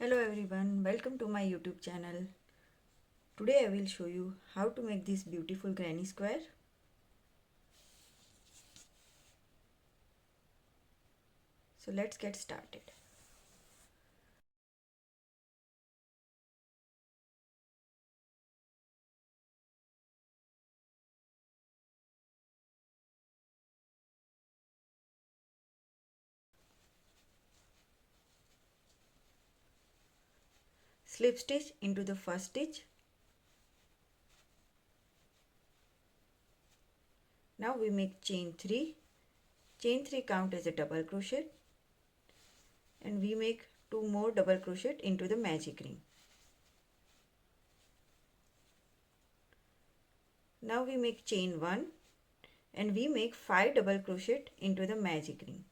Hello everyone, welcome to my YouTube channel. Today I will show you how to make this beautiful granny square. So let's get started. Slip stitch into the first stitch. Now we make chain 3. Chain 3 count as a double crochet and we make 2 more double crochet into the magic ring. Now we make chain 1 and we make 5 double crochet into the magic ring.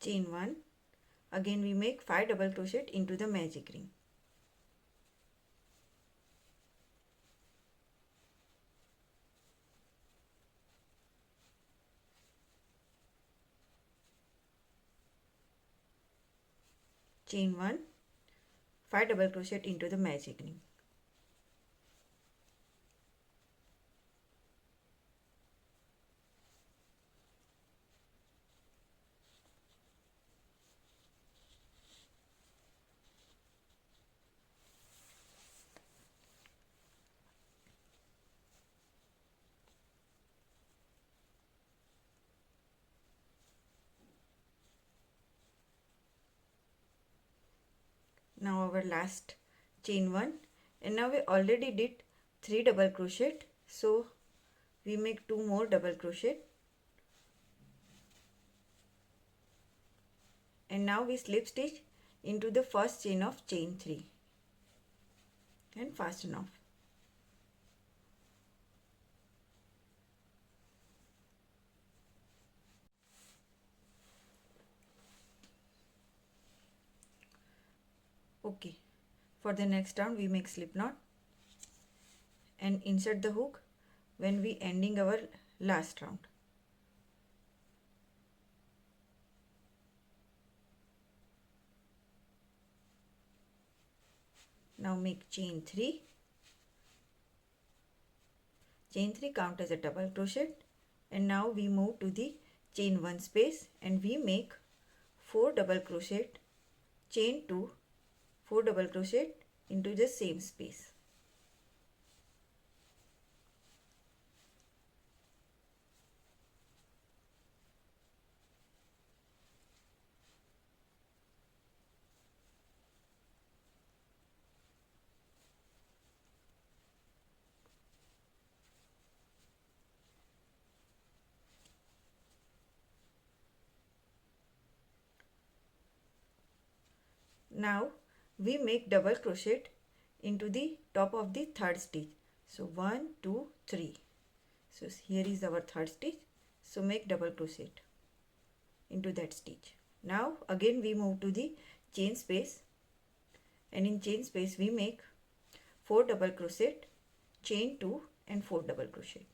Chain 1, again we make 5 double crochet into the magic ring. Chain 1, 5 double crochet into the magic ring. Now our last chain 1, and now we already did 3 double crochet, so we make 2 more double crochet and now we slip stitch into the first chain of chain 3 and fasten off. Okay, for the next round we make slip knot and insert the hook when we ending our last round. Now make chain 3. Chain 3 count as a double crochet and now we move to the chain 1 space and we make 4 double crochet, chain 2, 4 double crochet into the same space. Now we make double crochet into the top of the third stitch. So 1, 2, 3. So here is our third stitch. So make double crochet into that stitch. Now again we move to the chain space and in chain space we make 4 double crochet, chain 2 and 4 double crochet.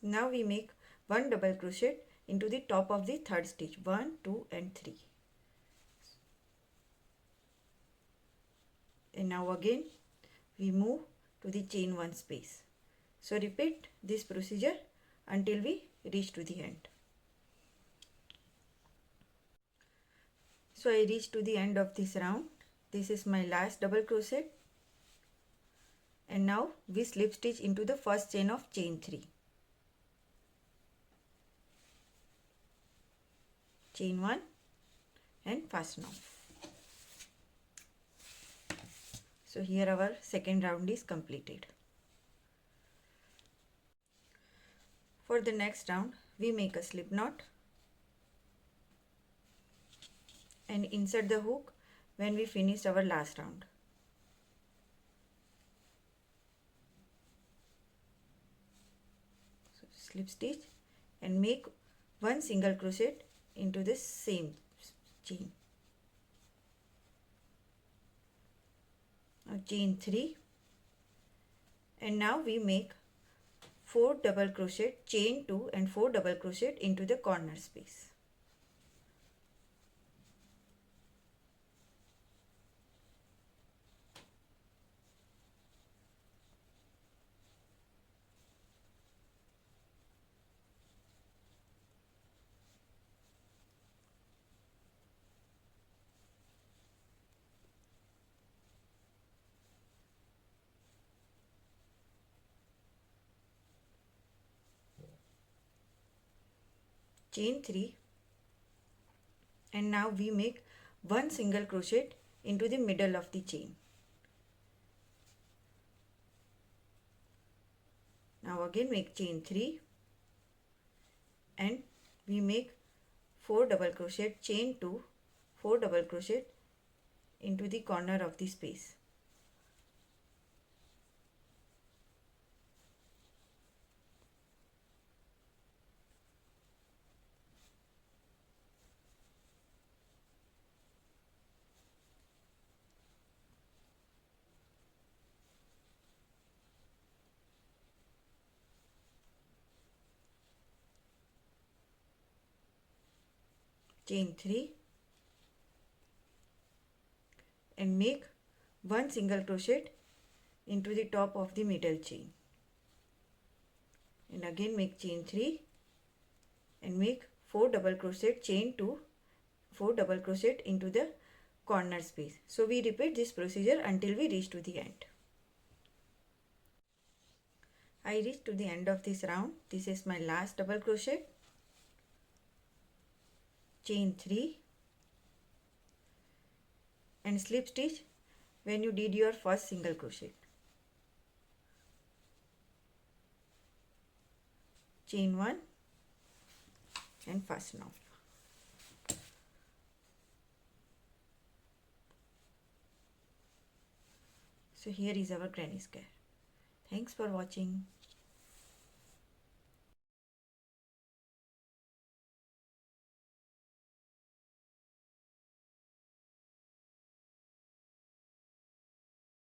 Now we make 1 double crochet into the top of the third stitch, 1, 2 and 3. And now again we move to the chain 1 space. So repeat this procedure until we reach to the end. So I reached to the end of this round. This is my last double crochet and now we slip stitch into the first chain of chain 3. Chain 1 and fasten off. So here our second round is completed. for the next round, we make a slip knot and insert the hook when we finish our last round. So slip stitch and make one single crochet into the same chain. Now chain 3, and now we make 4 double crochet, chain 2 and 4 double crochet into the corner space. Chain 3, and now we make one single crochet into the middle of the chain. Now again make chain 3 and we make 4 double crochet, chain 2, 4 double crochet into the corner of the space. Chain 3 and make one single crochet into the top of the middle chain, and again make chain 3 and make 4 double crochet, chain 2, 4 double crochet into the corner space. So we repeat this procedure until we reach to the end. I reached to the end of this round. This is my last double crochet. Chain 3 and slip stitch when you did your first single crochet. Chain 1 and fasten off. So here is our granny square. Thanks for watching.